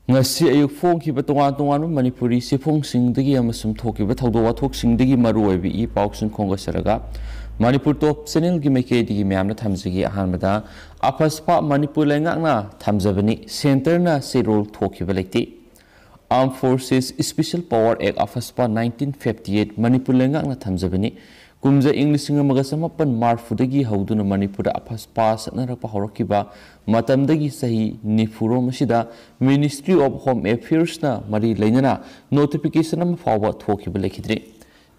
ngasi ayuk phongkiba tongan manipuri sifongsingdagi amasum thokiba thawdo wathoksingdagi maruoibi I pauksun khongasaraga manipur top channel gi mekedi myamna thamjigi ahanbada apaspa manipur lengakna thamjabani center na serol thokiba lekti Armed Forces Special Power Act Afaspa 1958 Manipur lengakna thamjabani kumja Englishing magasamapan marfudagi hauduna Manipur Afaspa satnarakpa horokiba matamdagi sahi nifuro masida Ministry of Home Affairs na mari lainana notification am fawa thokiba lekhidri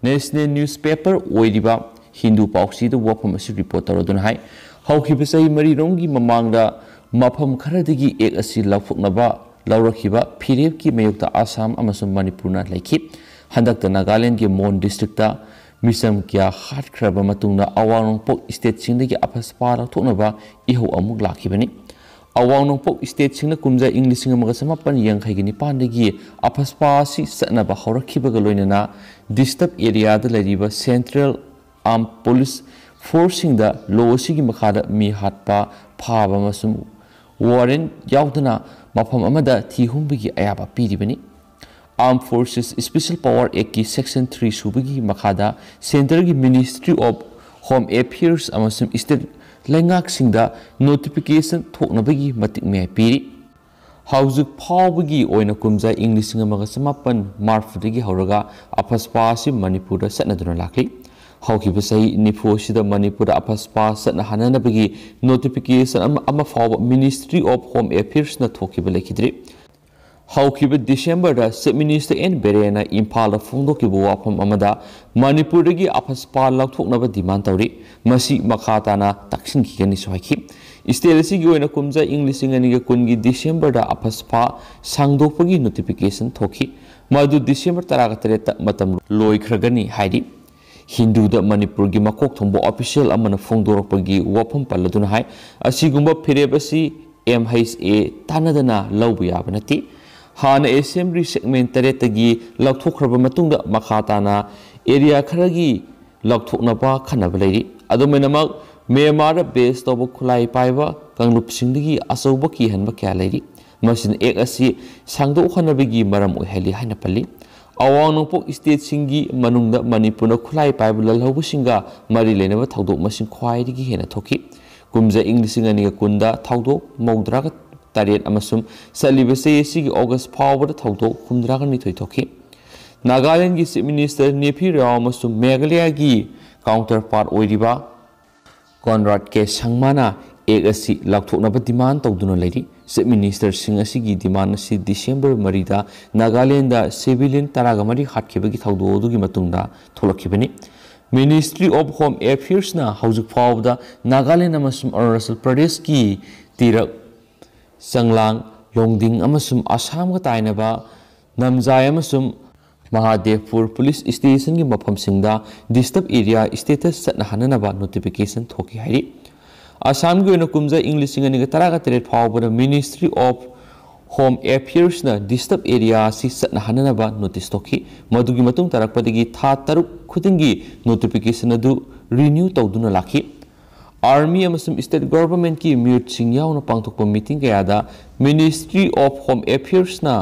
National Newspaper oiriba Hindu Pauksi the wapam asi report tarodun hai haukiba sahi mari rongi mamangda mafam kharadagi ek asi lafuknaba Laurakiba Pirib ki mayukta Assam amasum Manipurna laiki handakta Nagaland ki Mon district ta misam kya hat kraba matungna Awangpok state singdagi apaspa thoknaba iho amuk lakibani Awangpok state singna kumja English magasamapan yangkhaigini pandagi apaspa si satnaba horakiba galoinana disturb area da lariba Central Armed Police Force singda lowsigi makhada mi hatpa phaba masum warrant yaudana mafam amada thihumbigi ayaba piribani Armed Forces Special Power Act ki Section 3 subigi makhada Center ki Ministry of Home Affairs amasum state lengak singda notification thoknabagi matik me piri haujuk phawbagi oina kumja English singa samapan marfudagi horaga apaspa si Manipur da satnaduna lakli haukiba sahi nifosida Manipur apaspa satna hananabagi notification ama fawa Ministry of Home Affairs na thokiba lekhidri haukiba December da Chief Minister N Berena Impala phongdokiba wafam amada Manipur dagi apaspa lathoknaba demand tawri masi makhatana taksin khigani sohaki state asigi oina kumja English singa kungi December da apaspa sangdokpagi notification thoki madu December 13 matam loikragani haidi Hindu da Manipur gi makok thombo official amana phongdorakpagi wafam palladuna hai asigumba phirebasi MHA tanadana lawbu yabanati hana assembly segment taretagi lathokhraba matungda makhatana area kharagi lathoknaba khanaba leiri adumenamak Myanmar base tobo khulai paiba kanglup singdagi asauba ki hanba kya leiri masin ek asi sangdo khanabagi maram oheli haina palli Awangpok state singi manungda Manipurna khulai paibula lawbusinga mari lenaba thawdok masin khwaidigi hena thoki kumja English ngani kunda thawdok maudraga taret amasum salibase sigi August phawbada thawdok humdraga ni thoi thoki Nagaland gi Chief Minister Nepi Rao amasum Meghalaya gi counterpart oiriba Conrad K Sangmana ek asi lathoknaba demand tawduna leiri Chief Minister Singh asigi demand asi December marida Nagaland da civilian taragamari hatkibagi thawdodugi matungda tholakibani Ministry of Home Affairs na haujuk phawda Nagaland amasum Arunachal Pradesh ki tirak Sanglang Longding amasum Assam ga tainaba Namjai amasum Mahadevpur Police Station gi mafam singda disturb area status satna hananaba notification thoki hairi Assam gi oina kumja English ngani ga taraga teret phawbada Ministry of Home Affairs na disturb area si satna hananaba notice thoki madugi matung tarakpadagi tha taruk khudingi notification adu renew tawduna lakhi Army amasum state government ki mute sing yauna pangthokpa meeting kayada Ministry of Home Affairs na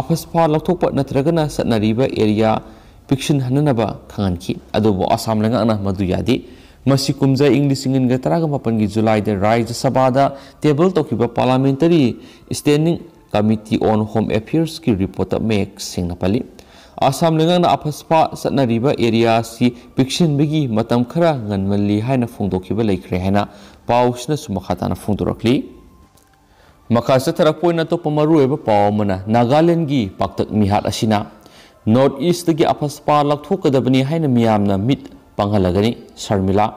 afaspa lathokpa natragana satnariba area fiction hananaba khanganki adubo Assam lengana madu yadi Masi kumja English ingin ga taraga mapangi July da Rajya Sabha da table tokiba Parliamentary Standing Committee on Home Affairs ki report make singnapali Assam lengang na apaspa satnariba area si fiction bigi matam khara nganmalli haina phongdokiba laikre haina pausna sumakhatana phongdorakli makasa tarakpoina to pamarueba pawmana Nagaland gi paktak mihat asina North East gi apaspa lakthokadabani haina miyamna mit Panghalagani Sharmila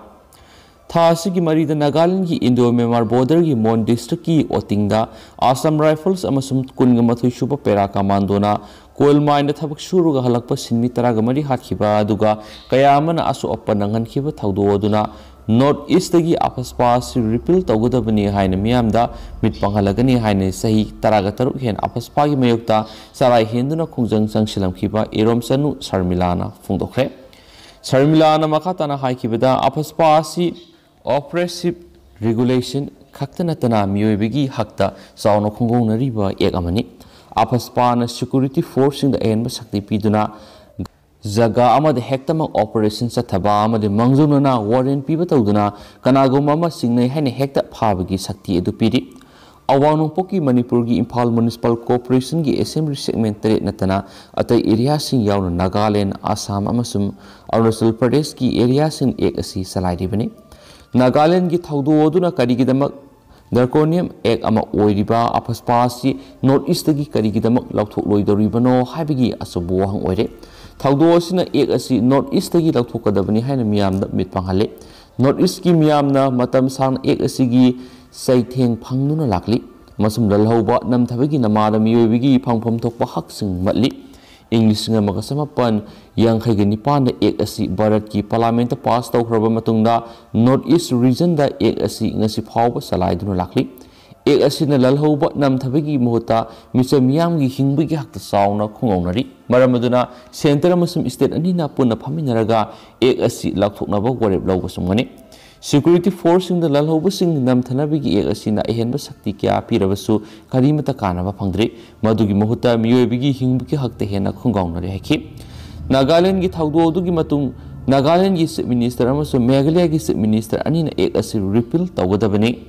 Thasigi Marida Nagaland ki Indo-Myanmar border ki Mon district ki Otingda Assam Rifles amasum kunga mathui shuba pera commandona coal mine da thabak shuruga halakpa sinmi taraga mari hatkiba aduga kayamana asu appa nanghankiba thawdo aduna North East gi apaspa si repeal tawgadabani haina miyamda mit panghalagani haina sahi taraga taruk hen apaspa gi mayukta sarai henduna khungjang sangsilamkiba Erom Sanu Sharmilana phongdokre Sharmilana makhatana haikibada apaspa si oppressive regulation khaktanatana miyoibigi hakta sauna khongongnariba ek amani AFSPA security force in the end sakti piduna jaga amade hektamang operation sathaba amade mangjunana warrant piba tawduna kanagoma ma singnai haine hekta phabagi sakti edu piri Awanongpoki Manipur gi Imphal Municipal Corporation gi Assembly segment tere natana atai area sing yauna Nagaland Assam amasum Arunachal Pradesh gi area sing ek asi salai ribani Nagaland gi thaudo oduna karigidamak Draconium ek ama oiriba AFSPA si North East gi karigidamak lauthok loidoribano haibigi asobo hang oire thaudo asina ek asi North East gi lauthokadabani haina miyamda mitpanghale North East gi miyamna matam sang ek asi gi Saitheng Pangduna Lakli, Masum Lalhoba, Namtavigi Namada Miyovigi, Pangpom Tokpa Haksing Matli, English Namakasamapan, Yang Hagenipan, the Ek Asi Barat ki Parliament passed out Rabamatunda, North East region the Ek Asi Nasi Power Salaiduna Lakli, Ek Asi Lalhoba, Namtavigi Mota, Mr. Miamgi Hingbigi Hak the Sauna Kongonari, Maramaduna, Center Musum State Anina Puna Paminaraga, Ek Asi Laknaba, where it blows some money. Security force in the Lalhobasing Namtanabigi Asina Ehenba Sakti Kia Pirabasu, Karimata Kanava Pangdri, Madugi Mohuta, Miyobigi Hingbuki Hakte Hena Kongonari Haki. Nagaland git Haudo Dugi Matung, Nagaland gis Minister Amaso Megalia gis Minister Anina Ek Asi repeal Tawadabani.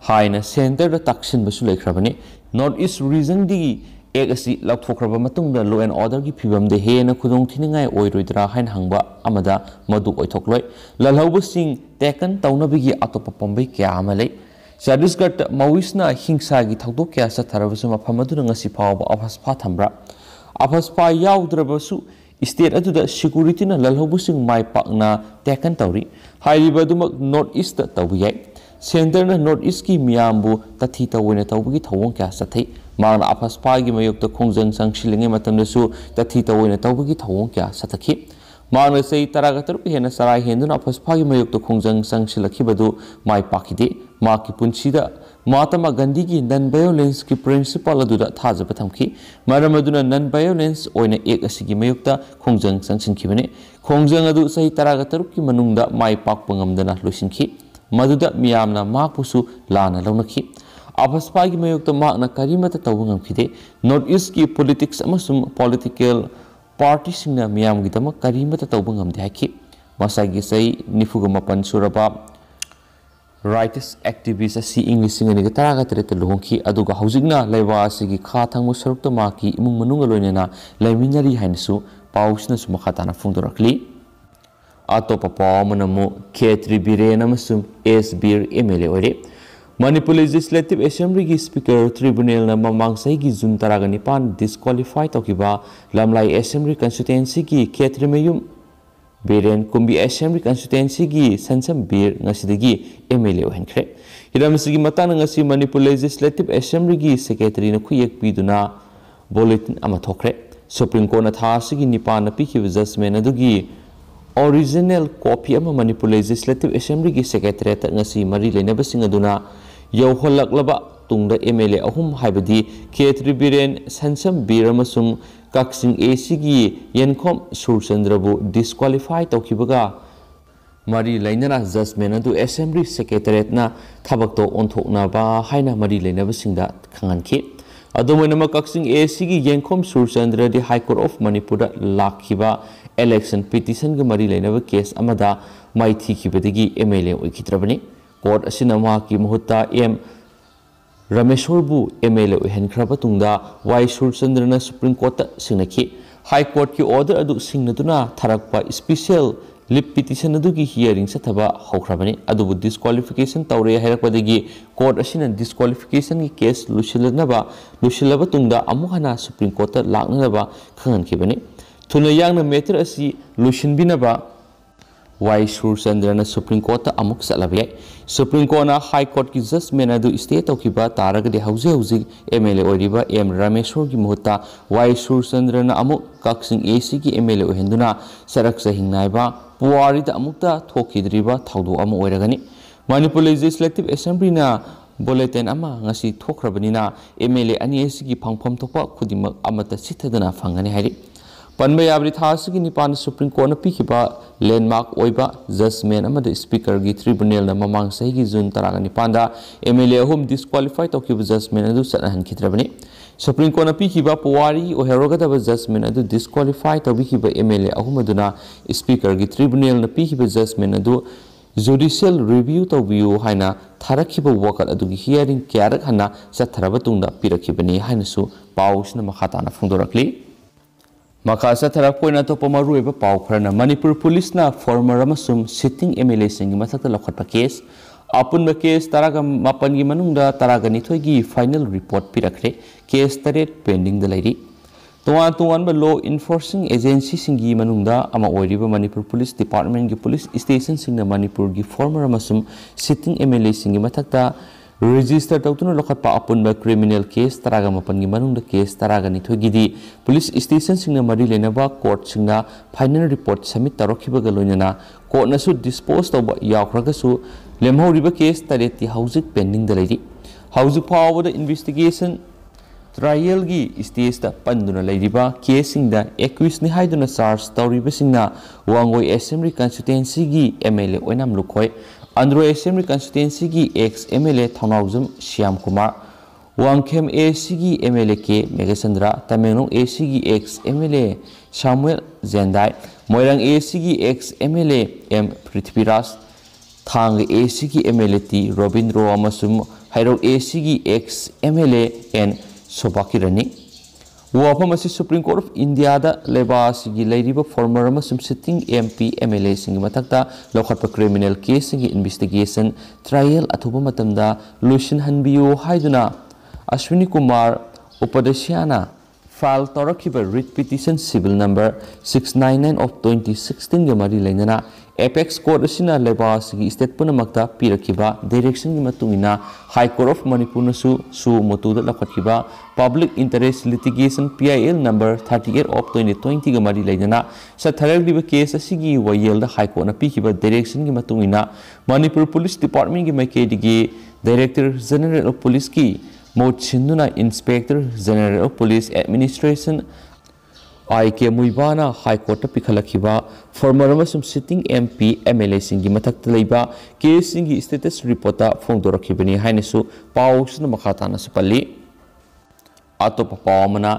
Haina Center the Takshin Basulek Rabani, North East region digi Ek Asi Laptokraba Matung the law and order gi Pibam de Hena Kudong Tiningai Oidra Hain Hangba. Amada Madu Oitokloi, Lalhobasing taken Taunabigi Atopa Pombe Kiamalay, Chhattisgarh Mawisna Hingsagi Taudo Kia Satarabasuma Pamaduna Sipa AFSPA Tambra, AFSPA Yaudrabasu, State at the security na Lalhobasing Mai Pakna taken Tauri, Highly Baduma North East Tawiyai, Center na North East ki Miambu, Tatita Wina Tawgi Tawon Kasate, Mana AFSPA Gimayok the Kongzang Sang Shilling Matandasu, Tatita Wina Tawgi Tawon Kasataki. Mana say Taragatur Hena Sarai Hendun AFSPA Mayok to Kongjang Sangshilakibadu, Mai Pakide, Maki Punchida, Matama Gandhigi, non violence ki principal Aduda Tazapatamki, Maramaduna non violence or in a egg asigi mayokta, Kongjang Sangshin Kibane, Kongjang Adu say Taragaturki Manunda, Mai Pak Pungamdana Lusinki, Maduda Miamna Mapusu, Lana Lonaki. AFSPA Mayokta Magna Karimata Tawangam Kide, North East ki politics amasum political. Party singna miyam gitama karimata tawbangam dehaki masagi sai nifugamapan suraba rights activists asi English singani taraga tereta lohonki aduga haujigna laiwa asigi kha thangmu sarukta maki imung manunga loinena laiminari hainsu pausna sumakhatana fungdorakli atopa pawmanamu K3 Biren amasum S Bir MLA ore Manipur Legislative Assembly ki Speaker Tribunal na mamang saigi June Taragani disqualify tokiba Lamlai Assembly Constituency ki K3 Mayum Biren Kumbi Assembly Constituency ki Sansam Bir ngasidagi MLA ohenkre hiramsigi matana ngasi Manipur Legislative Assembly ki Secretary na khuyek piduna bulletin ama thokre Supreme Court na thasigi nipan na piki judgment adugi original copy ama Manipur Legislative Assembly ki Secretary ta ngasi mari lenabasing aduna Yauholaklaba tungda MLA ahum haibadi K3 Biren Sansam Bir amasung Kaksing AC gi Yenkom Surchandrabu disqualify tawkibaga mari lainana judgment adu Assembly Secretariat na thabakto onthokna ba haina mari lainabasingda khanganki adumoinama Kaksing AC gi Yenkom Surchandra di High Court of Manipur da lakhiba election petition ga mari lainaba case amada maithi kibadagi MLA oikitrabani Court asina mahaki muhutta M Rameshwarbu MLA ohenkraba tungda Y Surchandra Supreme Court singnaki High Court ki order adu singnaduna tharakpa special lip petition adu ki hearing sathaba hokrabani adu disqualification tawre hairakpadagi court asina disqualification ki case lushilaba tungda amuhana Supreme Court laknaba khangankibani thuna yangna matter asi lushinbinaba Y Surchandra Supreme Court amuk salabai Supreme Court na High Court ki judgment adu state tokiba taragde hauji MLA oriba M Rameshwar ki muhutta Y Surchandra amuk Kaksing AC ki MLA ohenduna sarak sahingnaiba puari da amukta thokidriba thaudo ama oiragani Manipur Legislative Assembly na bulletin ama ngasi thokrabanina MLA ani AC ki phangpham thokpa khudimak amata sithadana phangani hari Panbay abri thasigi nipan Supreme Court na pikiba landmark oiba judgment amada speaker gi tribunal na mamang sahi June taraga nipanda MLA home disqualify tokiba judgment adu sanahan khitrabani Supreme Court pीखिबा पुवारी ओहेरोगदब judgement अदु disqualify तौबिखिबा MLA अहुम अदुना speaker की tribunal न पीखिबा जजमेंट अदु जुडिशियल रिव्यू तौबियो हाइना थारखिबा वकल अदुगी हियरिंग क्यारक हना चथरबा तुंगदा पिरखिबनी हाइनसु पाउसना मखाताना फोंदोरकली मखा चथरक पोइना तोप मरुएबा पाउ खरना मणिपुर पुलिसना फॉर्मर अमसुम सिटिंग MLA सिंग मथक्ता लखटपा केस अपुन केस तरागा मापन की मनुंगदा तरागा निथोय की फाइनल रिपोर्ट पिरखरे केस तरेट पेंडिंग द लेरी तोआन तोआन लॉ इन्फोर्सिंग एजेंसी सिंगी मनुंगदा अमा ओइरिबा मणिपुर पुलिस डिपार्टमेंट की पुलिस स्टेशन सिंगना मणिपुर की फॉर्मर अमसुम सिटिंग MLA सिंगी मथक्ता रजिस्टर तौतुना लखटपा अपुन क्रिमिनल केस तरागा मापन की मनुंगदा केस तरागा निथोय गिदी पुलिस स्टेशन सिंगना मरी लेनबा कोर्ट सिंगना फाइनल रिपोर्ट सबमिट तौरखिबगा लोइनना कोर्टनसु डिस्पोज तौबा याखरगसु लेमहौरिबा केस तरेती हाउजिक पेंडिंग द लेरी हाउजिक फावबदा इन्वेस्टिगेशन ट्रायल की स्टेज दा पंदुना लेरिबा केस सिंगदा एक्यूज नि हाइदुना चार्ज तौरिबा सिंगना वांगोई असेंबली कंस्टिट्यूएंसी की MLA Oinam Lukhoi Andro assembly constituency की ex MLA Thounaojam Shyam Kumar Wangkhem AC की MLA K Meghachandra Tamenglong AC की ex MLA Samuel Jendai Moirang AC की ex MLA M Prithviraj Thang AC की MLA टी रोबिंद्रो अमसुम हैरो AC की एक्स MLA N सोबाकिरनी वाफम सुप्रीम कोर्ट ऑफ इंडिया लेबासी लेरिबा फॉर्मर अमसुम सिटिंग MP MLA सिंग मथक्ता लौखटपा क्रिमिनल केस की इन्वेस्टिगेशन ट्रायल अथुबा मतमदा लुशन हनबियो हाइदुना अश्विनी कुमार उपदेशियाना फाइल तौरखिबा writ petition civil number 699 of 2016 के मरी लेना एपेक्स कोर्ट असिना लेबासी स्टेट पुनमक्ता पिरखिबा डायरेक्शन की मतुंगिना हाई कोर्ट ऑफ मणिपुर सु मुतुदा लखटखिबा public interest litigation PIL number 38 of 2020 के मरी लेना सथरगलिबा केस असिगी वयेल हाई कोर्ट न पिखिबा डायरेक्शन की मतुंगिना मणिपुर पुलिस डिपार्टमेंट की मैकेडिगी डायरेक्टर जनरल ऑफ पुलिस की मोट सिंधुना inspector general of police administration IK मुइबाना हाई कोर्ट पिखलखिबा फॉर्मर अमसुम सिटिंग MP MLA सिंगी मथक्ता लेबा केस सिंगी स्टेटस रिपोर्ट फोंदोरखिबनी हाइनसु पाउसना मखाताना सपल्ली अतोप पावमना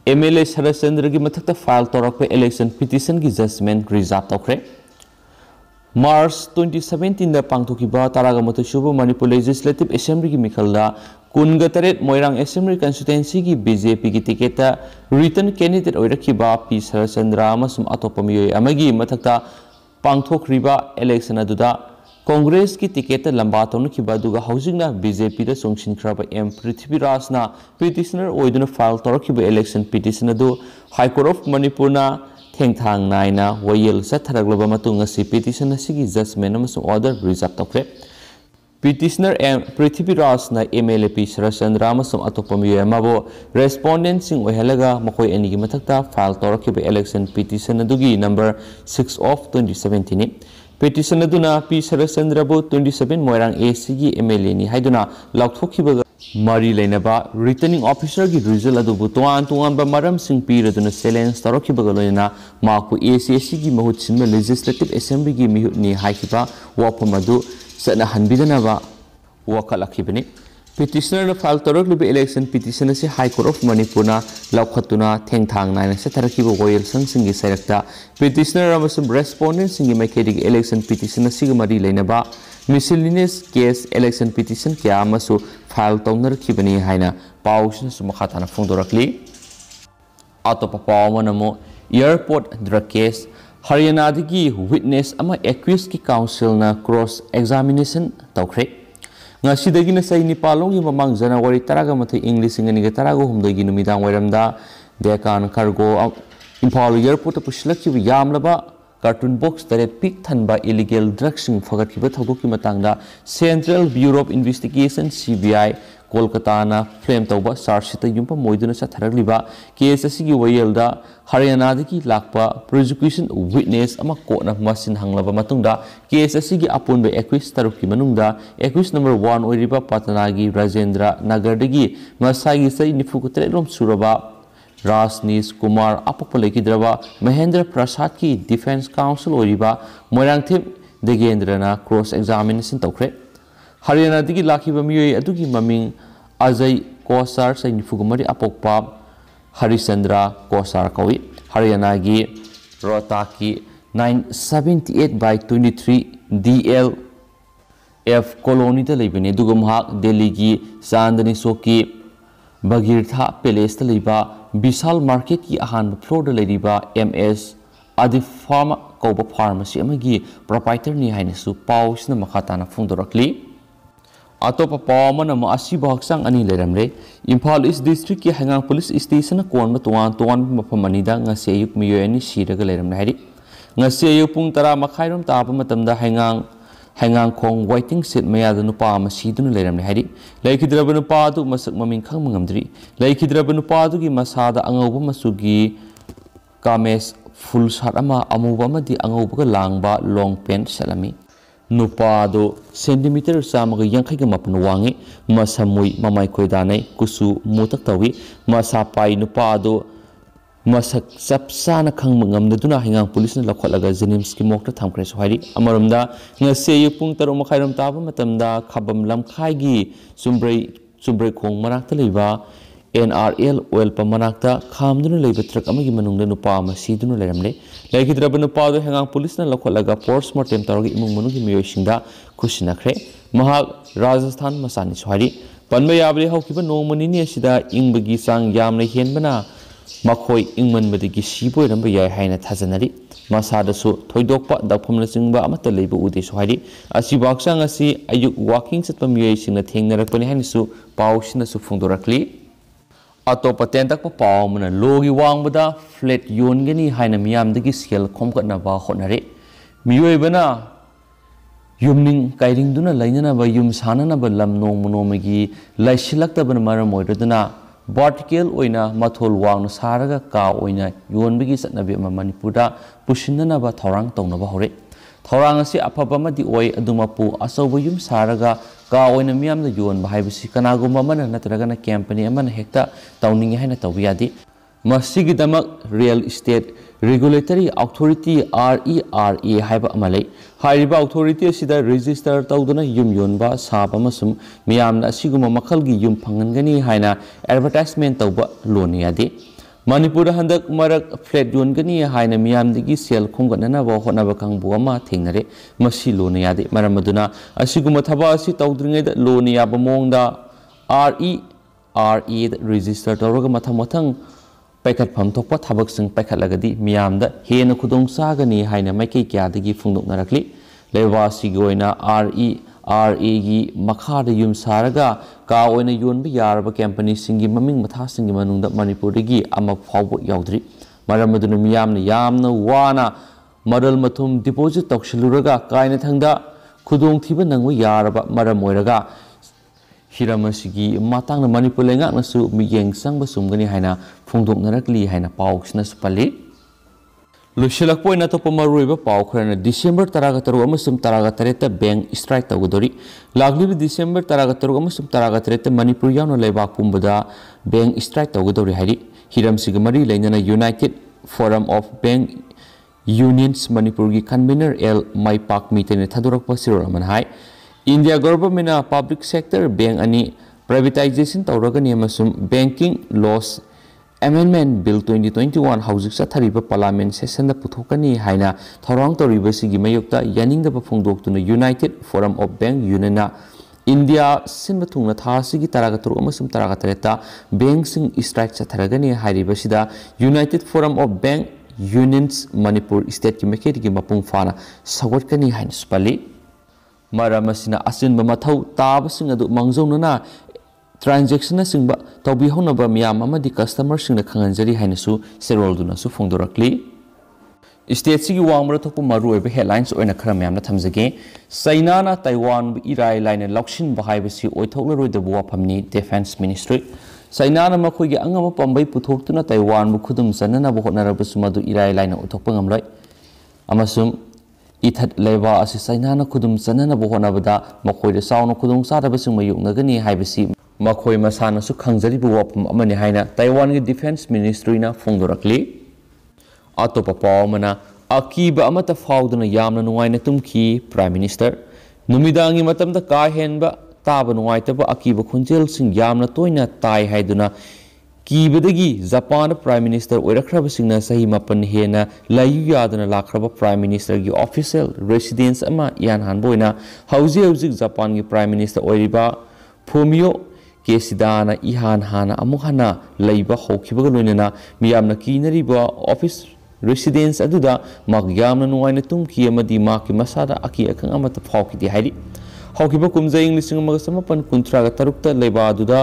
MLA शरद चंद्र की मथक्ता फाइल तौरखपे इलेक्शन पिटिशन की जजमेंट रिजर्व तौखरे मार्च 2017 पांथोखिबा तरागा सुबह मणिपुर लेजिस्लेटिव असेंबली की मिखलदा कुनगतरेट मोइरांग असेंबली कंस्टिट्यूएंसी की BJP की टिकेट रिटर्न कैंडिडेट ओइरखिबा P शरदचंद्र अमसुम अतोप मियोय अमगी मथक्ता पांथोखरिबा इलेक्शन अदुदा कांग्रेस की टिकेट लंबा तौनखिबा अदुगा हौजिंगना BJP दा सोंगसिनख्राबा M पृथ्वीराजना पिटिशनर ओइदुना फाइल तौरखिबा इलेक्शन पिटिशन अदु हाई कोर्ट ऑफ मणिपुरना थेंगथांग नाइना वयल सथरगलबा मतुंग असि पिटिशन असिगी जजमेंट अमसुंग ऑर्डर रिजर्व तौखरे पिटिशनर M पृथ्वीराजना MLA P शरदचंद्र अमसुंग अतोपा मियोय अमाबो रेस्पोंडेंट सिंग ओइहलगा मखोय एनिगी मथक्ता फाइल तौरखिबा इलेक्शन पिटिशन अदुगी नंबर 6 ऑफ 2017 पिटिशन अदुना P शरदचंद्र बो 27 मोइरांग AC की MLA नि हाइदुना लाउथोखिबा मरी लेनबा रिटर्निंग ऑफिसर की रिजल्ट अदुबु तोआन तोआन मरम सिंग पीरदुना चैलेंज तौरखिबा लोइना माकु ACC की महूत सिनबा लेजिस्लेटिव असेंबली की मिहुतनी हाइखिबा वाफम अदु सना हनबिदनबा वखलखिबनी पिटिशनर फाइल तौरखलिबा इलेक्शन पिटिशन से हाई कोर्ट ऑफ मणिपुरना लौखतुना थेंगथांग नाइना सथरखिबा वयल संसिंगी सैरक्ता पिटिशनर अमसुम रेस्पोंडेंट सिंगी मैकेडिग इलेक्शन पिटिशन सिग मरी लेनबा मिसलिनियस केस इलेक्शन पिटिशन क्या अमसु फाइल तौनरखिबनी हाइना पाउसन सुमखाताना फोंदोरखली अतोप पावमनमो एयरपोर्ट ड्रग केस हरियाणा की विटनेस अमा एक्यूज की काउंसिल ना क्रॉस एग्जामिनेशन तौखरे ngasidagiना sai nipalong mamang January 10 ing 2010 gi numidang wairamda dekan cargo Imphal airport pusilakhiba yamlaba cartoon box tare pik thanba illegal drugs sing fagatkiba thaudoki matangda Central Bureau of Investigation CBI Kolkata na frame tauba charge sheet yumpa moiduna satharagliba case asigi wayelda Haryana daki lakpa prosecution witness ama court na masin hanglaba matungda case asigi apunba accused taruki manungda accused number 1 oiriba Patanagi Rajendra Nagar dagi masagi sai nifukutre rom suraba Rajneesh Kumar apopalekidraba Mahendra Prasad ki Defense Council oiriba Moirangthip Degendrana cross examination tawkre Haryana digi lakhiba miyoy adugi maming Ajay Kosar सैनिफुगमरी अपोक्पा हरिचंद्र कोसार कवि हरियाणा की रोहतक की 978/23 DL F colony लेबने दिल्ली की चांदनी चौक की Bhagiratha palace Vishal market की अहान फ्लोर MS आदिफ फार्मा कौब फार्मेसी की प्रोपाइटरनी है पाउन मखाताना फोंदोरक्ली अतोप पावन हक्चांग अनी लेरमरे इम्फाल ईस्ट डिस्ट्रिक्ट की हैंगांग पुलिस स्टेशन कोन तोान तोान मफम अनीदा अयुक मियोय अनी सीरग लेरमने है अयुक पुंग 10 मखाइरोम ताब हैंगांग खोंग वाइटिंग सेट मयाद नुपा सीदुन लेरमने है लेखिद्रब नुपादु मसक ममिंग खंग मंगमद्री लेखिद्रब नुपादुगी मसादा अंगौब मसुगी कामेस फुल शर्ट अमूब अंगौबग लांगबा लॉन्ग पेंट सेलमी नुपादो सेंटीमीटर 150 वांगे मसमुई ममाई खोदाने कुसु मोतक तवी मसा पाई नुपादो मसक चपचाना खंग मंगमदुना हैंगांग पुलिस लखोलगा जेनिम्स की मोक्ता थमख्रे सोहारी अमरमदा ngase पुंग 3 मखाइरम ताब मतमदा खबम लमखाइगी चुम्ब्रै खोंग मनाक्ता लेबा NRL oil pamanakta khamduna leiba truck amagi manungda nupa ama siduna leramle lekidraba nupa do hengang police na lokholaga force mortem targi imung manugi miyoisingda khusinakre mahak Rajasthan masani sohari panba yabri haukiba nongmani ni asida ingbagi sang yamna henbana makhoi ingmanbadigi siboi ramba yai haina thajanari masadasu thoidokpa dakphumna chingba amata leiba ude sohari asi baksang asi ayuk walking chatpa miyoisingna thengnarakpani hainisu pausina su phungdorakli अतोप तेंतक पावमना लोगी वांगबदा flat योनगनी हाइना मियामदगी scale खोमकनबा होनरे मियोइबना युमनिंग काइरिंगदुना लाइननबा yum साननबा lump नोमनोमगी लाइसिलक्तबन मरम ओइरदना vertical ओइना मथोल वांगना सारगा का ओइना योनबगी चटनबी मणिपुरदा पुसिननबा थौरांग तौनबा होरे थौरांग असी अफबमदी ओइ अदुमपु असौबा yum सारगा का ओइना मियामदा योनबा हाइबसी कनागुम्बा मन नत्रगना company अमन हेक्ता तौनिंग हैना तौबियादी मसिगिदमक real estate regulatory authority RERA हाइबा अमलै हाइरिबा अथॉरिटी असिदा रजिस्टर तौदना युम योनबा साबा मसुम मियामना असिगुमा मखलगी युम फंगनगनी हाइना एडवर्टाइजमेंट तौबा लोनियादी मणिपुर हंदक मरक फ्लैट योनगनी हाइना मियामदगी सेल खोंगननबा होनबा कांगबु अमा थेंगनरे मसि लोनियादी मरमदुना असिगुमा थबा असि तौद्रिङैदा लोनियाबा मोंगदा RERA रजिस्टर तौरगा मथंग पैखतफम थोकपा थबकसिंग पैखतलगदी मियामदा हेन खुदोंग सागनी हाइना माइकई क्यादगी फुंगदोकनरकली लेवासिगी ओइना RERA गी मखादा युम सारगा का ओइना योनबा यारबा कंपनी सिंगी ममिंग मथा सिंगी मनुंगदा मणिपुरगी अमा फावबो याउद्री मरमदुना मियामना यामना वाना मरल मथुम डिपोजिट तौसिलुरगा कायना थंगदा खुदोंग थिबा नंगो यारबा मरम ओइरगा हिरमसिगी मातांगना मणिपुर लेंगाकनसु मियेंग संगबा सुमगनी हाइना फुंगदोकनरकली हाइना पाउक्सना सुपल्ली लुशिलकपोइना तोप मरुइबा पाउ खरना डिसेंबर 13 अमसुम 13 बैंक स्ट्राइक तौगदोरी लागलिबि डिसेंबर 13 अमसुम 13 मणिपुर यावना लेबाक पुंबदा बैंक स्ट्राइक तौगदोरी हाइरि हिरमसिगी मरि लेनना united forum of bank unions Manipur की कन्वीनर L माइपाक मीटेने थादोरकपा सिरोरमन हाइ India government public sector bank अनि प्राइवेटाइजेशन तौरगनी अमसुम बैंकिंग लॉस Amendment Bill 2021 हौजिक चथरिबा पार्लियामेंट सेशन पुथोकनी हाइना थौरांग तौरिबसिगी मयुक्ता यानिंगदबा फोंदोक्तुना united forum of bank union India सिनबा थुंगना थासिगी 13 अमसुम 13 बैंक सिंग स्ट्राइक चथरगनी हाइरिबसिदा united forum of bank unions Manipur state की मेकेटगी मपुंग फाना सगोटकनी हाइन स्पली मरमसिना असिनबा मथौ ताबसिंग अदु मंगजौनना ट्रांजेक्शन सिंबा तौबी होनबा मियाम अमदी कस्टमर सिंग खंगंजरी हाइनसु सेरोलदुनसु फोंदोरक्ली स्टेट सिगी वांगमर थोप मरुएबे हेडलाइंस ओइना खरा म्यामना थमजगे चाइनाना ताइवान इराय लाइना लौक्सिन बहाइबसी ओइथोक्लरोइदबो वाफमनी डिफेंस मिनिस्ट्री चाइनाना मखोइगे अंगम पंबै पुथोक्तुना ताइवान बु खुदुम चननबो होनरबसु मदु इराय लाइना ओइथोक्पा ngamloi अमसुम इथत लेबा असि चाइनाना खुदुम चननबो होनबदा मखोइदे साउना खुदुम चादबसु मयुक्नगनी हाइबसी मखोइ मसानसु खंगजरिबु वाफम अमनि हाइना ताइवान की डिफेंस मिनिस्ट्रीना फोंदोरक्ली अतोप पावमना अकीबा अमता फाउदना यामना नुवाइना तुमखी प्राइम मिनिस्टर नुमिदांगी मतमदा का हेनबा ताब नुआइतब अकीब खुंजेलसिंग यामना तोइना ताई हाइदुना कीबदगी जापान प्राइम मिनिस्टर ओइरखरबसिंगना सही मपन हेना लायु यादना लाखरब प्राइम मिनिस्टर की ऑफिशियल रेसिडेंस अमा यान हानबोइना हौजी जापान की प्राइम मिनिस्टर ओइरिबा फुमियो केसिदाना इहान हाना अमुक हाना लैबा हौखिबगा लोइनना मियामना कीनरिबा ऑफिस रेसिडेंस अदुदा माक यामना नुआइना तुमकी अमदी माकी मसादा अकी अखंग अमत फावकिदि हाइरि हौखिबा कुमजैंग लिसिंग मगा समपन कुंथ्रागा तरुक्ता लैबा अदुदा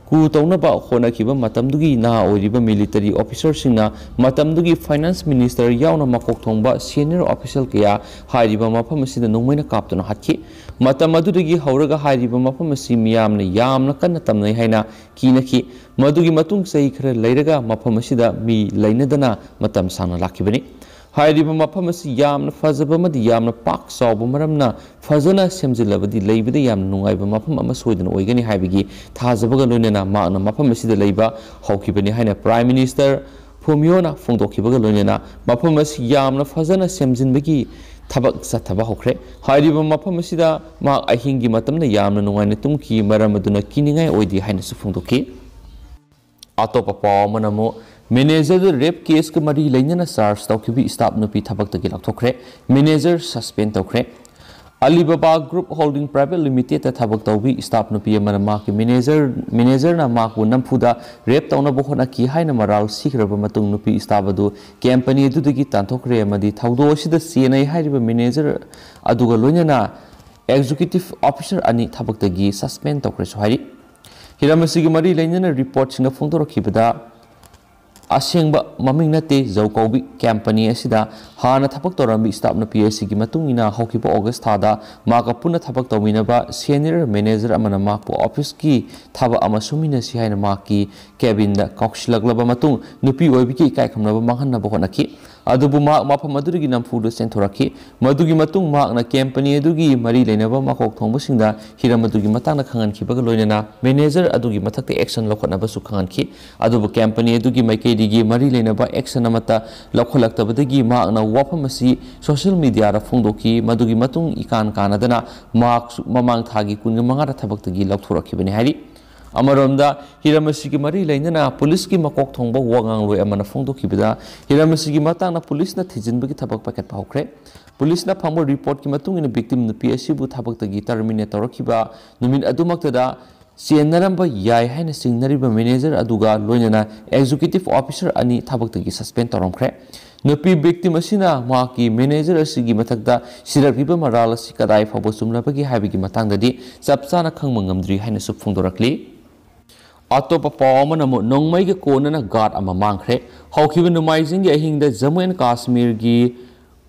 कू तौनबा होनाखिबा मतमदुगी ना ओइरिबा मिलिटरी ऑफिसर सिंगना मतमदुगी फाइनेंस मिनिस्टर यावना मकोक थोंबा सीनियर ऑफिशियल कया हाइरिबा मफम असिदा नोंमैना कापतुना हत्खि मतम अदुदगी हौरगा हाइरिबा मफम असि मियामना यामना कन्ना तमनै हाइना कीनखि मदुगी मतुंग सही खरा लैरगा मफम असिदा मी लैनदना मतम साना लाखिबनि हाइरिबा मफम असि यामना फजबा मदि यामना पाक सावबा मरमना फजना सेमजिलबदि लैबदि यामना नुंगाइबा मफम अमा सोइदना ओइगनि हाइबगी थाजबगा लोइनना माना मफम असिदा लैबा हौखिबनि हाइना प्राइम मिनिस्टर फुमियोना फोंदोखिबगा लोइनना मफम असि यामना फजना सेमजिनबगी थबक सथबा होख्रे हाइरिबा मफम असिदा मा अहिंगी मतमना यामना नुंगाइना तुमकी मरमदुना किनिंगाइ ओइदि हाइना सु फोंदोखि अतोपा पाव मनमो मैनेजर रेप केस के मरी लेना चार्ज तौखिबी स्टाफ नुपी थबक लौथोखरे मैनेजर सस्पेंड तौखरे Alibaba group holding private limited थबक तौबी स्टाफ नुपी माकी मैनेजर माकु नमफुदा रेप तौनब होनाकी हाइना मराल सिखरबा मतुंग नुपी स्टाफ अदु कंपनी अदुदगी तांथोखरे अमदी थौदो असिदा सेनै हाइरिबा मैनेजर अदुगा लोइनना एग्जीक्यूटिव ऑफिसर अनि थबकतगी सस्पेंड तौखरे सोहारि हिरामसिगी मरी लेना रिपोर्ट सिंग फोंदोरखिबदा असेंब ममिंग नते जौकौबी कंपनी असिदा हाना थबक तौरंबी स्टाफ नुपी असिगी मतुंगिना हौकिबा ऑगस्ट थादा माका पुना थबक तौमिनबा सीनियर मैनेजर अमना माकु ऑफिस की थबा अमा सुमिनसि हाइना माकी केबिन दा कौशलगलबा मतुंग नुपी ओइबिकी इकाइखमनबा मांगहनबा होनखि अदुबु मा मफम अदुगी नमफुदु सेंथोरखि मदुगी मतुंग माकना कंपनी अदुगी मरी लेनबा माकोक थोंबसिंगदा हिरम अदुगी मतांगना खंगनखिबगा लोइनना मैनेजर अदुगी मथक्ते एक्शन लखनबसु खंगनखि अदुबु कंपनी अदुगी माइकेदिगी मरी लेनबा एक्शन अमता लखलक्तबदगी माकना वाफम असि सोशल मीडिया रा फोंदोखि मदुगी मतुंग इकान कानदना माक ममांग थागी कुन मंगा थबक्तगी लौथोरखिबनि हारि अमरोमदा हिरामसिगी मरी लेना पुलिस की मकोक थोंबा वांगांग लोय अमना फोंदोखिबदा हिरामसिगी मतांगना पुलिसना थिजिनबगी थबक पैकेट पाउखरे पुलिसना फंबो रिपोर्ट की मतुंग इन विक्टिम नुपी असिबु थबक्तगी टर्मिनेट तौरखिबा नुमिन अदुमक्तदा चेनरंबा याय हाइना सिंगनरिबा मैनेजर अदुगा लोइनना एग्जीक्यूटिव ऑफिसर अनि थबक्तगी सस्पेंड तौरमखरे नुपी विक्टिम असिना माकी मैनेजर असिगी मथक्ता सिरपिबा मराल असि कदाय फावबो सुमलबगी हाइबगी मतांगदि चपचाना खंगमंगमद्रि हाइना सु फोंदोरखली अतोप पावमनमु नोंगमैगे कोनना गार्ड अमा मांगख्रे हौखिबा नुमाइजिंग अहिंगदा जम्मू एंड कश्मीर की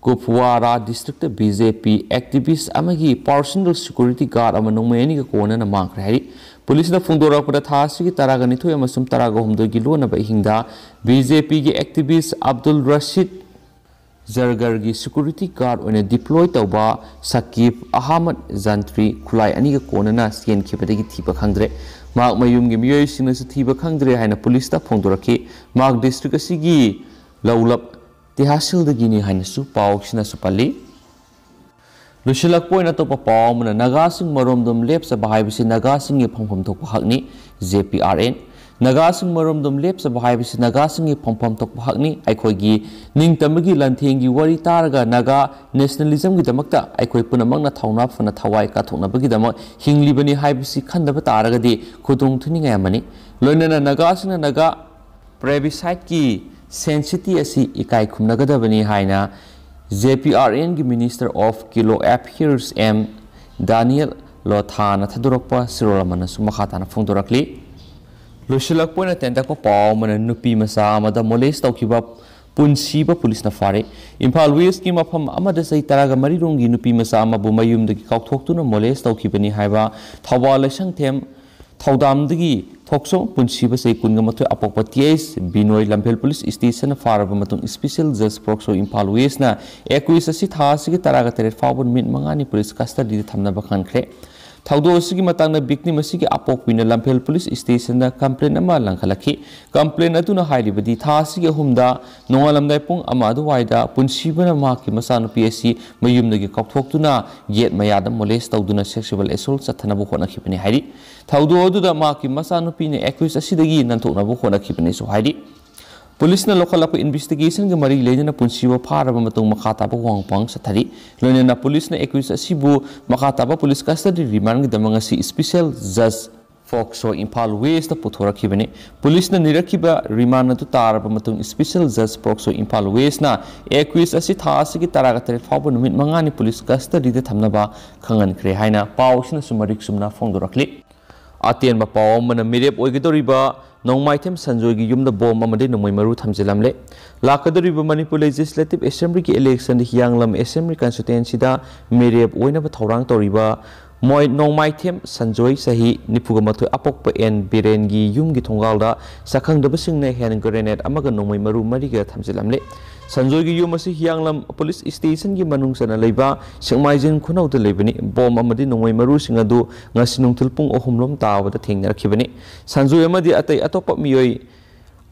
कुपवारा डिस्ट्रिक्ट बीजेपी एक्टिविस्ट अमगी पर्सनल सिक्योरिटी गार्ड अमा नोंगमैनी के कोनना मांगख्रे हारि पुलिस ना फोंदोरकपदा थासिगी तरागनिथोय अमसुम तरागहोमदोगी लोनबा अहिंगदा बीजेपी की एक्टिविस्ट अब्दुल रशीद जरगर की सिक्योरिटी गार्ड ओने डिप्लॉय तौबा सकीब अहमद जंत्री खुलाई अनि के कोनना सेनखिबदगी थीबा खंगद्रे माक मयुम की मियोइसिंगसु थीबा खंगद्रे हाइना पुलिस ता फोंदोरखि माक डिस्ट्रिक्ट असिगी लौलब तिहासिलदगिनी हाइनसु पावसिनासु पल्ली लुशिलकपोइना तोपा पावमना नगासिंग मरोमदम लेप्सबा हाइबसि नगासिंग ये फंफम थोकपा हकनि JPRN नगासिंग मरोमदम लेप्सबा हाइबसि नगासिंग ये फंफम थोकपा हकनि आइखोइगी निंगतमगी लंथेंगी वरी तारगा नगा नेशनलिज्म की दमकता आइखोइ पुनमंगना थौना फना थवाई काथोकनबगी दमक हिंगलिबनि हाइबसि खंदबा तारगदि खुदोंग थुनिंगाय अमनि लोइनना नगासिंग नगा प्रेबिसाइट की सेंसिटी असि इकाई खुमनगदबनि हाइना JPRN की मिनिस्टर ऑफ किलो अफेयर्स M दानियल लोथाना थदुरकपा सिरोलमनसु मखाताना फोंदोरकली लुशिलकपोइना तेंदकपा पावमना नुपी मसा अमदा मोलेस तौखिबा पुनसीबा पुलिसना फारे इम्फाल वेस्ट की मफम अमदा सही तरागा मरीरोंगी नुपी मसा अमबु मयुमदगी काउथोक्तुना मोलेस तौखिबनि हाइबा थौबाल लैसंथेम थौदामदगी थोक्सो पुनसीबा सही कुनगमथो अपोकपा TS Binoy Lamphel police station फारबा मतुंग स्पेशल जज प्रोक्सो इम्फाल वेस्ट ना 21 असि थासिगी तरागा तेरे फावबन मिट मंगानी पुलिस कस्टडी थमनबा खनख्रे थौदो असिगी मतंगना विक्टिम असिगी अपोकपिना लंफेल पुलिस स्टेशन दा कंप्लेन अमा लंखलखि कंप्लेन अदुना हाइरिबदी था असिगी हुमदा नोंगालमदाय पुंग अमा अदुवाइदा पुंसीबना माकी मसानुपी असि मयुमदगी कौथोक्तुना गेट मयादा मोलेस तौदुना सेक्सुअल एसोल्ट चथनबो होनखिबनि हाइरि थौदो अदुदा माकी मसानुपीने एक्यूज असिदगी नंथोकनबो होनखिबनि सो हाइरि पुलिस लोखलप इन्वेस्टिगेशन के मरी लेना पुंसीबो फारब मतुंग मखाताब वांगपांग सथरी लोनेना पुलिस ने एक्यूज असिबु मखाताब पुलिस कस्टडी रिमांड के दमंगसी स्पेशल जज फोक्सो इम्फाल वेस्ट पुथोरखिबने पुलिस ने निरखिबा रिमांड तु तारब मतुंग स्पेशल जज फोक्सो इम्फाल वेस्ट ना एक्यूज असि थासी की तरागतरे फाब नुमित मंगानी पुलिस कस्टडी दे थमनबा खंगनख्रे हाइना पाउसना सुमरिक सुमना फोंदोरखलि अतेन पाव मन मिरेप ओइगदोरिबा नौमाइथेम संजोय की युम बोम नोंमै मरु थमजिलमले लाकदोरिबा मणिपुर लेजिस्लेटिव असेंबली की इलेक्शन हियांगलम असेंबली कंस्टिट्युएंसी दा मिरेप ओइनबा थौरांग तोरिबा मोय नौमाइथेम संजोय सही निफुगमथोय अपोक्प एन बिरेन की युम की थोंगालदा सखंगदबसिंगने हेन ग्रेनेड अमग नोंमै मरु मरिगा थमजिलमले संजोय की युम असि हियांगलम पुलिस स्टेशन की मनुंगसना लेबा सेंगमाइजिन खुनौद लेबनी बोम अमदि नोंमै मरु सिंग अदु ngasi nungthul pung ohumlom taawada thengnarakibani sanjoi amadi atai atopa miyoi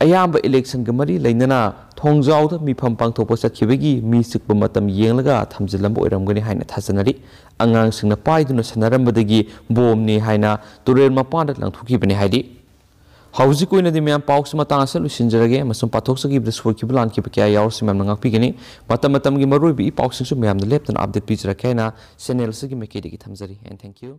ayamba election ga mari leinana thongjawda mifam pangthokpa chakhibagi mi sikpa matam yenglaga thamjilam oiramgani haina thajanari angang singna paiduna sanarambadagi bomni haina turel mapanda langthukibani haidi हौजिक ओइनदि म्याम पाउक्स मतांग असल लुसिनजरगे मसुम पाथोक्सगी ब्रिसफोर लान की क्या यावरसि ma'am नंगाकपिगनि मतम की मरोइबि पाउक्सिंसु म्याम लेप्तन अपडेट पिजरखेना चैनल सगी मेकेदि थमजरी एंड थैंक यू।